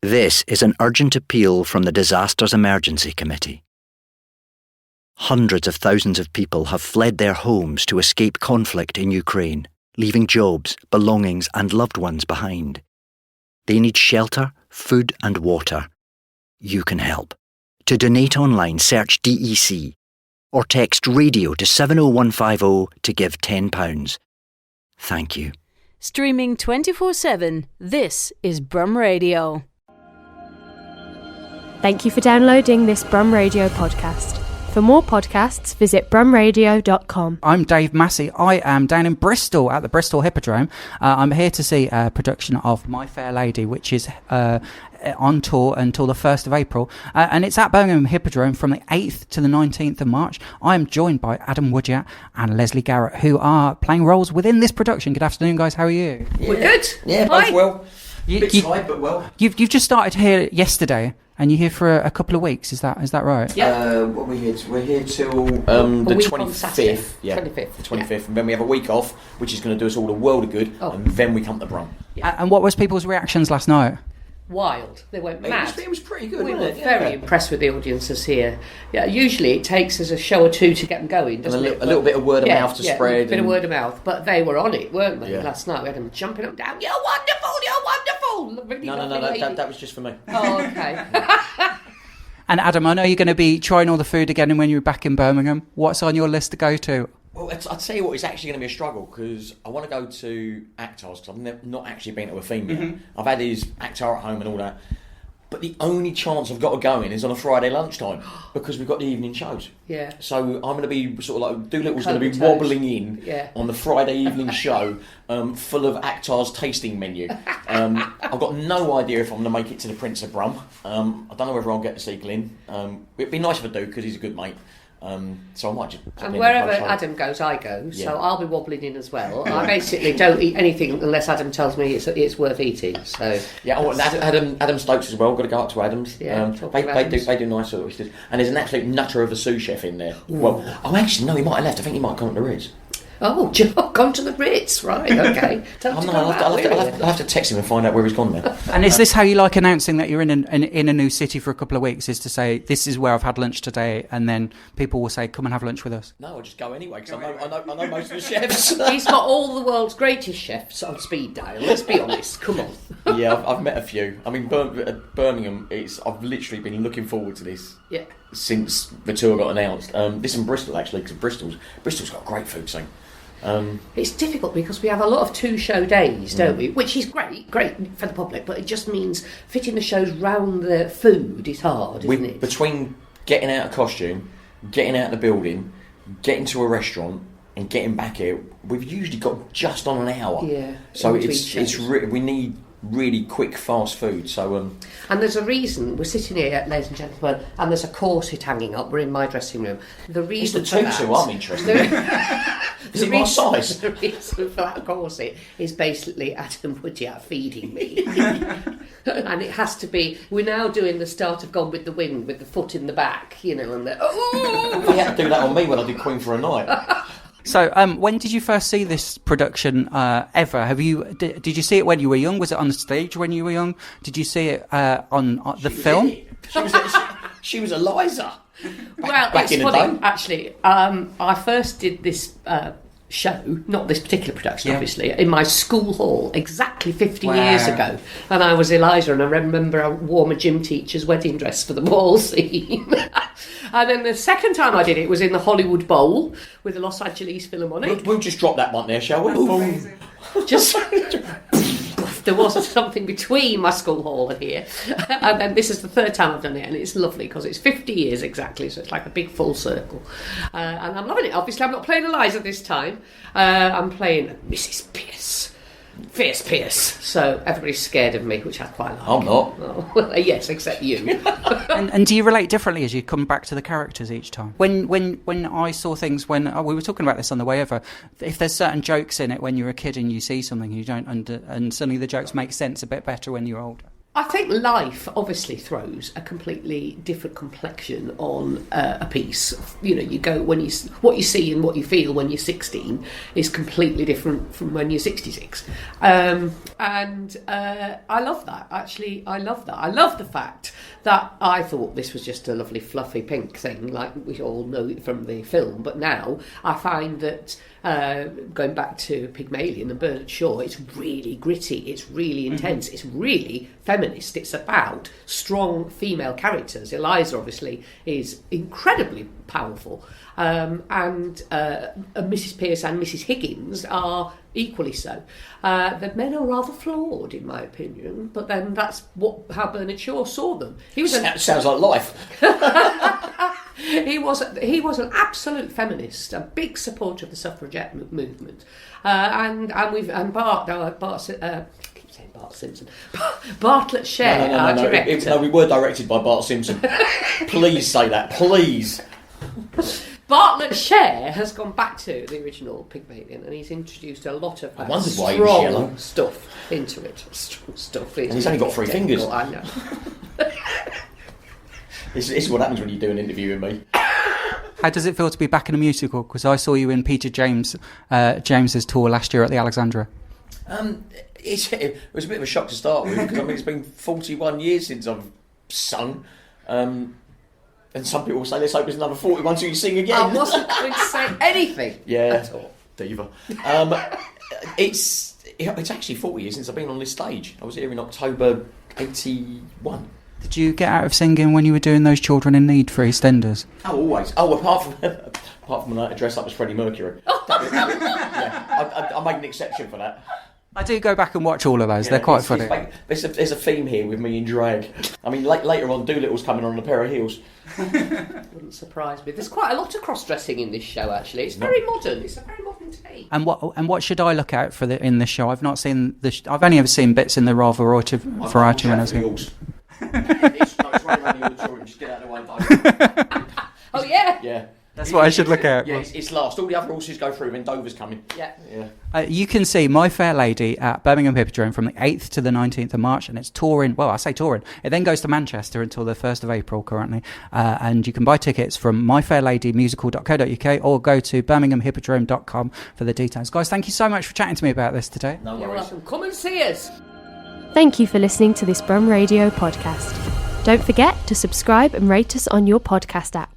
This is an urgent appeal from the Disasters Emergency Committee. Hundreds of thousands of people have fled their homes to escape conflict in Ukraine, leaving jobs, belongings and loved ones behind. They need shelter, food and water. You can help. To donate online, search DEC or text radio to 70150 to give £10. Thank you. Streaming 24/7, this is Brum Radio. Thank you for downloading this Brum Radio podcast. For more podcasts, visit brumradio.com. I'm Dave Massey. I am down in Bristol at the Bristol Hippodrome. I'm here to see a production of My Fair Lady, which is on tour until the 1st of April. And it's at Birmingham Hippodrome from the 8th to the 19th of March. I am joined by Adam Woodyatt and Lesley Garrett, who are playing roles within this production. Good afternoon, guys. How are you? Yeah. We're good. Yeah, both well. Bit tired, but well. You've just started here yesterday. And you're here for a couple of weeks, is that right? Yeah. What are we here? We're here till the 25th. Yeah, 25th. The 25th, and then we have a week off, which is going to do us all a world of good. And then we come to Brum. Yeah. And what was people's reactions last night? Wild. They went mad. It was pretty good. We were wasn't it? very impressed with the audiences here. Yeah, usually it takes us a show or two to get them going, doesn't it? A little bit of word of mouth to spread. A bit of word of mouth. But they were on it, weren't they? Yeah. Last night we had them jumping up and down. You're wonderful. You're wonderful. Really No. That was just for me. Oh, okay. And Adam, I know you're going to be trying all the food again when you're back in Birmingham. What's on your list to go to? Well, I'd tell you what, it's actually going to be a struggle because I want to go to Actar's because I've not actually been to a theme yet. Mm-hmm. I've had his Actar at home and all that. But the only chance I've got to go in is on a Friday lunchtime because we've got the evening shows. Yeah. So I'm going to be sort of like Doolittle's going to be Comatose. wobbling in on the Friday evening show full of Actar's tasting menu. I've got no idea if I'm going to make it to the Prince of Brum. I don't know whether I'll get to see Glyn. It'd be nice if I do because he's a good mate. So I might just pop and in wherever and Adam goes, I go. Yeah. So I'll be wobbling in as well. I basically don't eat anything unless Adam tells me it's worth eating. So yeah, Adam Stokes as well. Got to go up to Adam's. Yeah, they do nice sort of oysters. And there's an absolute nutter of a sous chef in there. Ooh. Well, actually no, he might have left. I think he might have gone to the Ritz. Oh, gone to the Ritz, right? Okay. I'll have to text him and find out where he's gone now. And is this how you like announcing that you're in a new city for a couple of weeks? Is to say this is where I've had lunch today, and then people will say, "Come and have lunch with us." No, I'll just go anyway because I know most of the chefs. He's got all the world's greatest chefs on speed dial. Let's be honest. Come on. Yeah, I've met a few. I mean, Birmingham. I've literally been looking forward to this. Yeah. Since the tour got announced. This in Bristol actually because Bristol's got a great food scene. It's difficult because we have a lot of two-show days, don't we? Which is great for the public, but it just means fitting the shows round the food is hard, isn't it? Between getting out of costume, getting out of the building, getting to a restaurant, and getting back here, we've usually got just on an hour. Yeah. So we need really quick, fast food. So and there's a reason we're sitting here, ladies and gentlemen, and there's a corset hanging up. We're in my dressing room. The reason it's the tutu I'm interested in. Is it my size? The reason for that corset is basically Adam Woodyatt feeding me. And it has to be, we're now doing the start of Gone with the Wind with the foot in the back, and the He had to do that on me when I did Queen for a Night. So, when did you first see this production ever? Did you see it when you were young? Was it on the stage when you were young? Did you see it on the film? She was Eliza. Back in funny, the day. Actually. I first did this show, not this particular production, obviously, in my school hall exactly 50 years ago. And I was Eliza, and I remember I wore my gym teacher's wedding dress for the ball scene. And then the second time I did it was in the Hollywood Bowl with the Los Angeles Philharmonic. We'll just drop that one there, shall we? Boom. Just there was something between my school hall and here. And then this is the third time I've done it, and it's lovely because it's 50 years exactly, so it's like a big full circle. And I'm loving it. Obviously, I'm not playing Eliza this time. I'm playing Mrs. Pierce. Fierce Pierce. So everybody's scared of me, which I quite like. I'm not. Oh, well, yes, except you. and do you relate differently as you come back to the characters each time? When I saw things, we were talking about this on the way over, if there's certain jokes in it when you're a kid and you see something you don't and suddenly the jokes make sense a bit better when you're older. I think life obviously throws a completely different complexion on a piece. You go what you see and what you feel when you're 16 is completely different from when you're 66. And I love that. Actually, I love that. I love the fact that I thought this was just a lovely fluffy pink thing, like we all know it from the film. But now I find that going back to Pygmalion and Bernard Shaw, it's really gritty. It's really intense. It's really feminist. It's about strong female characters. Eliza obviously is incredibly powerful, and Mrs. Pearce and Mrs. Higgins are equally so. The men are rather flawed, in my opinion, but then that's how Bernard Shaw saw them. Sounds like life. He was an absolute feminist, a big supporter of the suffragette movement, and Bartlett Share, our director. No, we were directed by Bart Simpson. Please say that, please. Bartlett Share has gone back to the original Pygmalion, and he's introduced a lot of strong stuff into it. Strong stuff. And he's only got 3 fingers. I know. This is what happens when you do an interview with me. How does it feel to be back in a musical? Because I saw you in Peter James's tour last year at the Alexandra. It was a bit of a shock to start with, because it's been 41 years since I've sung. And some people say, let's hope there's another 41 so you sing again. I wasn't going to say anything at all. Diva. It's actually 40 years since I've been on this stage. I was here in October 81. Did you get out of singing when you were doing those Children in Need for EastEnders? Oh, always. Oh, apart from when I had to dress up as Freddie Mercury. I made an exception for that. I do go back and watch all of those. They're quite funny. There's a theme here with me in drag. I mean, later on, Doolittle's coming on a pair of heels. Wouldn't surprise me. There's quite a lot of cross-dressing in this show, actually. It's very modern. It's a very modern take. And what should I look out for in this show? I've not seen I've only ever seen bits in the raw variety when I was here. It's right around the auditorium. Just get out of the way. Oh yeah. Yeah. That's what I should look at. Yeah, it's last. All the other horses go through, then Dover's coming. Yeah. You can see My Fair Lady at Birmingham Hippodrome from the 8th to the 19th of March, and it's touring. Well, I say touring. It then goes to Manchester until the 1st of April currently. And you can buy tickets from myfairladymusical.co.uk or go to birminghamhippodrome.com for the details. Guys, thank you so much for chatting to me about this today. No You're worries. welcome. Come and see us. Thank you for listening to this Brum Radio podcast. Don't forget to subscribe and rate us on your podcast app.